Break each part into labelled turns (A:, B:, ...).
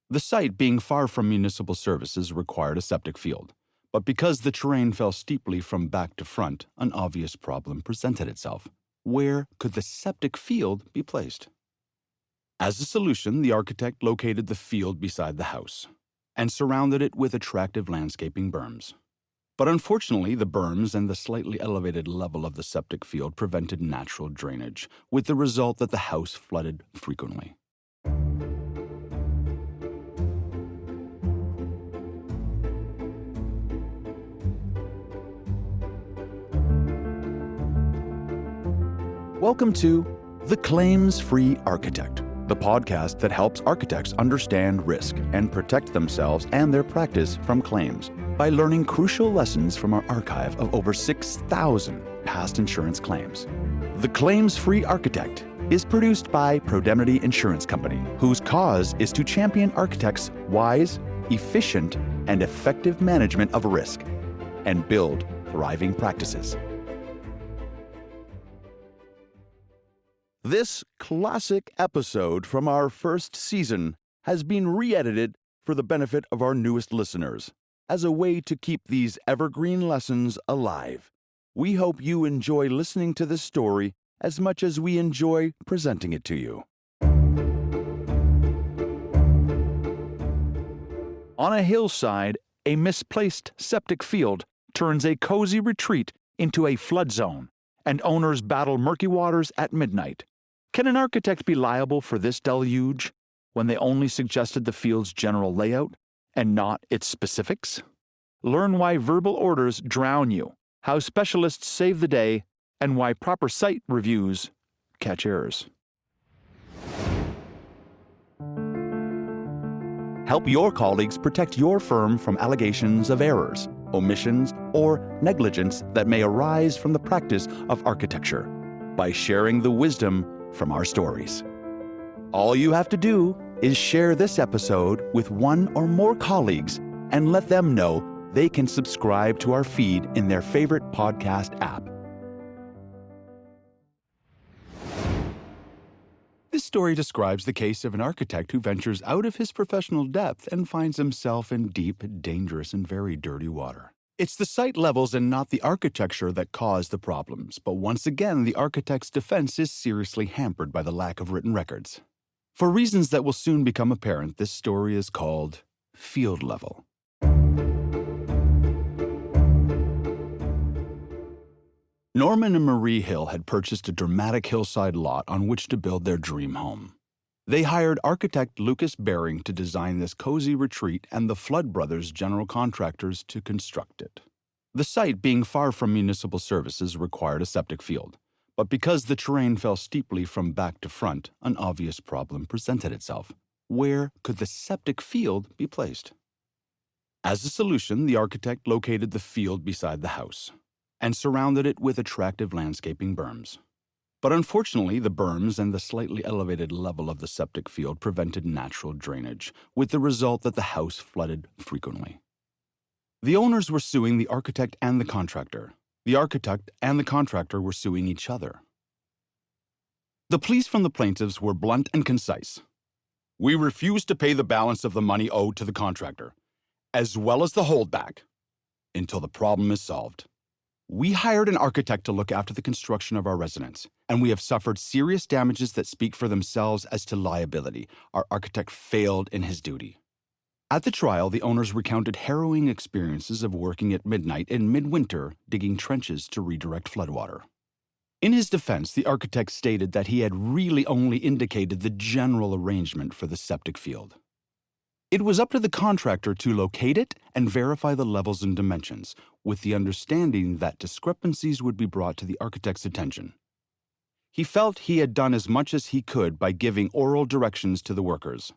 A: The site, being far from municipal services, required a septic field. But because the terrain fell steeply from back to front, an obvious problem presented itself. Where could the septic field be placed? As a solution, the architect located the field beside the house and surrounded it with attractive landscaping berms. But unfortunately, the berms and the slightly elevated level of the septic field prevented natural drainage, with the result that the house flooded frequently. Welcome to The Claims-Free Architect, the podcast that helps architects understand risk and protect themselves and their practice from claims by learning crucial lessons from our archive of over 6,000 past insurance claims. The Claims-Free Architect is produced by Pro-Demnity Insurance Company, whose cause is to champion architects' wise, efficient, and effective management of risk and build thriving practices. This classic episode from our first season has been re-edited for the benefit of our newest listeners as a way to keep these evergreen lessons alive. We hope you enjoy listening to this story as much as we enjoy presenting it to you. On a hillside, a misplaced septic field turns a cozy retreat into a flood zone, and owners battle murky waters at midnight. Can an architect be liable for this deluge when they only suggested the field's general layout and not its specifics? Learn why verbal orders drown you, how specialists save the day, and why proper site reviews catch errors. Help your colleagues protect your firm from allegations of errors, omissions, or negligence that may arise from the practice of architecture by sharing the wisdom from our stories. All you have to do is share this episode with one or more colleagues and let them know they can subscribe to our feed in their favorite podcast app. This story describes the case of an architect who ventures out of his professional depth and finds himself in deep, dangerous, and very dirty water. It's the site levels and not the architecture that cause the problems, but once again, the architect's defense is seriously hampered by the lack of written records. For reasons that will soon become apparent, this story is called Field Level. Norman and Marie Hill had purchased a dramatic hillside lot on which to build their dream home. They hired architect Lucas Baring to design this cozy retreat and the Flood Brothers general contractors to construct it. The site, being far from municipal services, required a septic field. But because the terrain fell steeply from back to front, an obvious problem presented itself. Where could the septic field be placed? As a solution, the architect located the field beside the house and surrounded it with attractive landscaping berms. But unfortunately, the berms and the slightly elevated level of the septic field prevented natural drainage, with the result that the house flooded frequently. The owners were suing the architect and the contractor. The architect and the contractor were suing each other. The pleas from the plaintiffs were blunt and concise. We refuse to pay the balance of the money owed to the contractor, as well as the holdback, until the problem is solved. We hired an architect to look after the construction of our residence, and we have suffered serious damages that speak for themselves as to liability. Our architect failed in his duty. At the trial, the owners recounted harrowing experiences of working at midnight in midwinter digging trenches to redirect floodwater. In his defense, the architect stated that he had really only indicated the general arrangement for the septic field. It was up to the contractor to locate it and verify the levels and dimensions, with the understanding that discrepancies would be brought to the architect's attention. He felt he had done as much as he could by giving oral directions to the workers.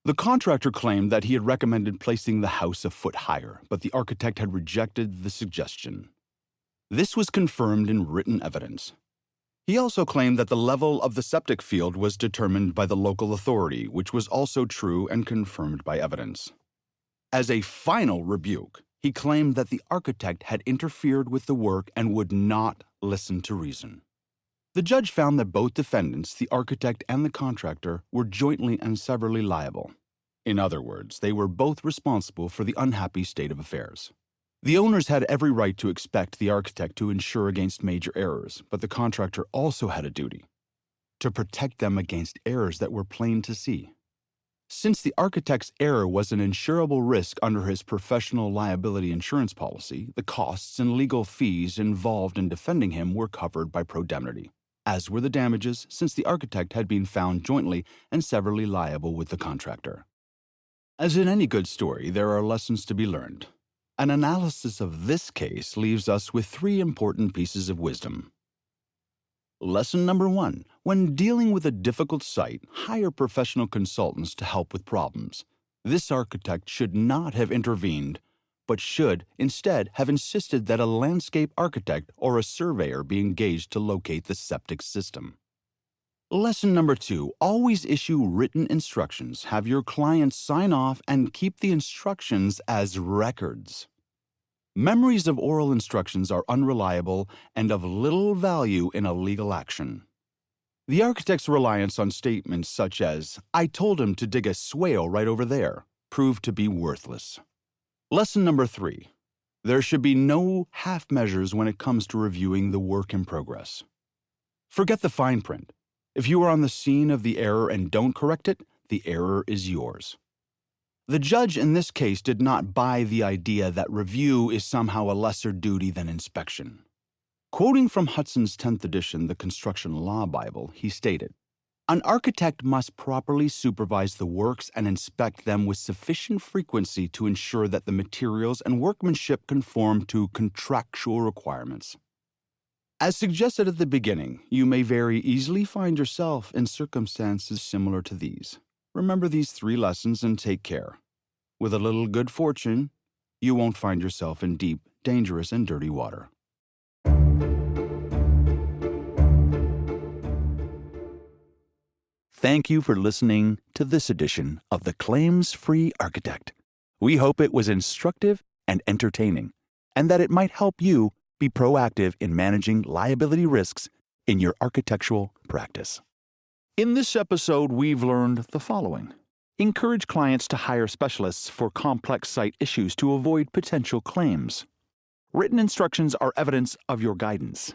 A: The contractor claimed that he had recommended placing the house a foot higher, but the architect had rejected the suggestion. This was confirmed in written evidence. He also claimed that the level of the septic field was determined by the local authority, which was also true and confirmed by evidence. As a final rebuke, he claimed that the architect had interfered with the work and would not listen to reason. The judge found that both defendants, the architect and the contractor, were jointly and severally liable. In other words, they were both responsible for the unhappy state of affairs. The owners had every right to expect the architect to insure against major errors, but the contractor also had a duty to protect them against errors that were plain to see. Since the architect's error was an insurable risk under his professional liability insurance policy, the costs and legal fees involved in defending him were covered by Pro-Demnity, as were the damages since the architect had been found jointly and severally liable with the contractor. As in any good story, there are lessons to be learned. An analysis of this case leaves us with 3 important pieces of wisdom. Lesson number 1. When dealing with a difficult site, hire professional consultants to help with problems. This architect should not have intervened, but should instead have insisted that a landscape architect or a surveyor be engaged to locate the septic system. Lesson number 2. Always issue written instructions. Have your clients sign off and keep the instructions as records. Memories of oral instructions are unreliable and of little value in a legal action. The architect's reliance on statements such as, "I told him to dig a swale right over there," proved to be worthless. Lesson number 3. There should be no half measures when it comes to reviewing the work in progress. Forget the fine print. If you are on the scene of the error and don't correct it, the error is yours. The judge in this case did not buy the idea that review is somehow a lesser duty than inspection. Quoting from Hudson's 10th edition, the Construction Law Bible, he stated, "An architect must properly supervise the works and inspect them with sufficient frequency to ensure that the materials and workmanship conform to contractual requirements." As suggested at the beginning, you may very easily find yourself in circumstances similar to these. Remember these 3 lessons and take care. With a little good fortune, you won't find yourself in deep, dangerous, and dirty water. Thank you for listening to this edition of The Claims-Free Architect. We hope it was instructive and entertaining, and that it might help you be proactive in managing liability risks in your architectural practice. In this episode, we've learned the following. Encourage clients to hire specialists for complex site issues to avoid potential claims. Written instructions are evidence of your guidance.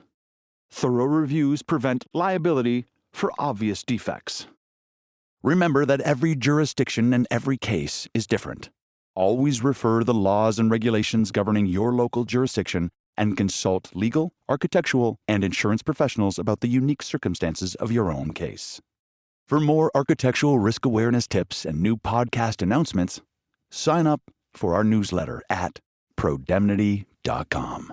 A: Thorough reviews prevent liability for obvious defects. Remember that every jurisdiction and every case is different. Always refer the laws and regulations governing your local jurisdiction and consult legal, architectural, and insurance professionals about the unique circumstances of your own case. For more architectural risk awareness tips and new podcast announcements, sign up for our newsletter at Pro-Demnity.com.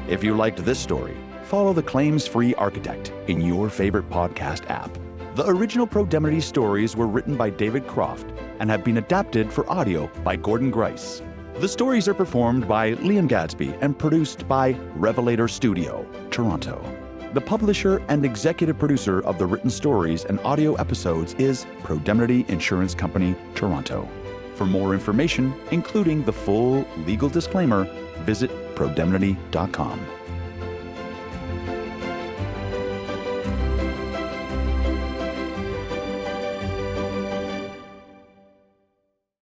A: If you liked this story, follow The Claims-Free Architect in your favorite podcast app. The original Pro-Demnity stories were written by David Croft and have been adapted for audio by Gordon Grice. The stories are performed by Liam Gadsby and produced by Revelator Studio, Toronto. The publisher and executive producer of the written stories and audio episodes is Pro-Demnity Insurance Company, Toronto. For more information, including the full legal disclaimer, visit Pro-Demnity.com.